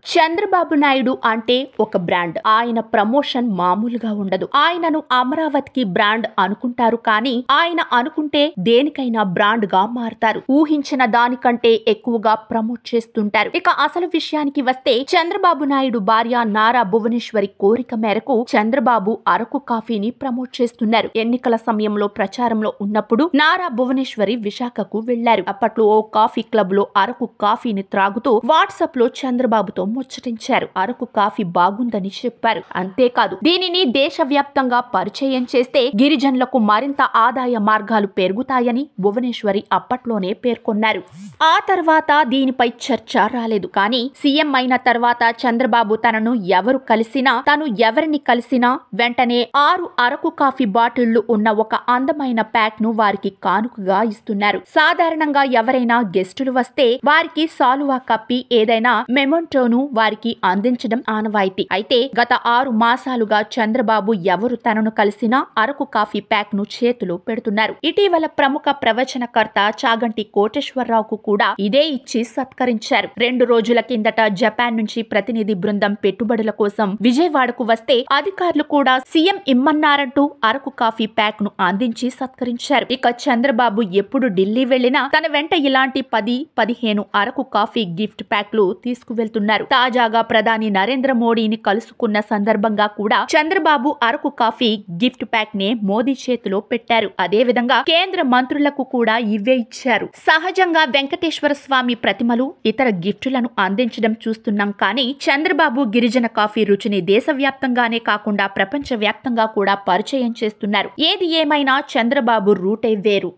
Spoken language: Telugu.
చంద్రబాబు నాయుడు అంటే ఒక బ్రాండ్. ఆయన ప్రమోషన్ మామూలుగా ఉండదు. ఆయనను అమరావతికి బ్రాండ్ అనుకుంటారు కానీ ఆయన అనుకుంటే దేనికైనా బ్రాండ్ గా మారతారు. ఊహించిన దానికంటే ఎక్కువగా ప్రమోట్ చేస్తుంటారు. ఇక అసలు విషయానికి వస్తే చంద్రబాబు నాయుడు భార్య నారా భువనేశ్వరి కోరిక మేరకు చంద్రబాబు అరకు కాఫీని ప్రమోట్ చేస్తున్నారు. ఎన్నికల సమయంలో ప్రచారంలో ఉన్నప్పుడు నారా భువనేశ్వరి విశాఖకు వెళ్లారు. అప్పట్లో ఓ కాఫీ క్లబ్ లో అరకు కాఫీని త్రాగుతూ వాట్సాప్ లో చంద్రబాబుతో ముచ్చటించారు. అరకు కాఫీ బాగుందని చెప్పారు. అంతేకాదు దీనిని దేశవ్యాప్తంగా పరిచయం చేస్తే గిరిజనులకు మరింత ఆదాయ మార్గాలు పెరుగుతాయని భువనేశ్వరి అప్పట్లోనే పేర్కొన్నారు. ఆ తర్వాత దీనిపై చర్చ రాలేదు. కానీ సీఎం అయిన తర్వాత చంద్రబాబు తనను ఎవరు కలిసినా తాను ఎవరిని కలిసినా వెంటనే 6 అరకు కాఫీ బాటిళ్లు ఉన్న ఒక అందమైన ప్యాక్ ను వారికి కానుకగా ఇస్తున్నారు. సాధారణంగా ఎవరైనా గెస్టులు వస్తే వారికి సాలువా కప్పి ఏదైనా మెమోంటోను వారికి అందించడం ఆనవాయితీ. అయితే గత 6 మాసాలుగా చంద్రబాబు ఎవరు తనను కలిసినా అరకు కాఫీ ప్యాక్ ను చేతిలో పెడుతున్నారు. ఇటీవల ప్రముఖ ప్రవచనకర్త చాగంటి కోటేశ్వరరావుకు కూడా ఇదే ఇచ్చి సత్కరించారు. 2 రోజుల కిందట జపాన్ నుంచి ప్రతినిధి బృందం పెట్టుబడుల కోసం విజయవాడకు వస్తే అధికారులు కూడా సీఎం ఇమ్మన్నారంటూ అరకు కాఫీ ప్యాక్ ను అందించి సత్కరించారు. ఇక చంద్రబాబు ఎప్పుడు ఢిల్లీ వెళ్లినా తన వెంట ఇలాంటి 10-15 అరకు కాఫీ గిఫ్ట్ ప్యాక్లు తీసుకువెళ్తున్నారు. తాజాగా ప్రధాని నరేంద్ర మోడీని కలుసుకున్న సందర్భంగా కూడా Chandrababu Araku coffee gift pack నే మోదీ చేతిలో పెట్టారు. అదే విధంగా కేంద్ర మంత్రులకు కూడా ఇవే ఇచ్చారు. సహజంగా వెంకటేశ్వర స్వామి ప్రతిమలు ఇతర గిఫ్టులను అందించడం చూస్తున్నాం. కానీ చంద్రబాబు గిరిజన కాఫీ రుచిని దేశవ్యాప్తంగానే కాకుండా ప్రపంచ వ్యాప్తంగా కూడా పరిచయం చేస్తున్నారు. ఏది ఏమైనా చంద్రబాబు రూటే వేరు.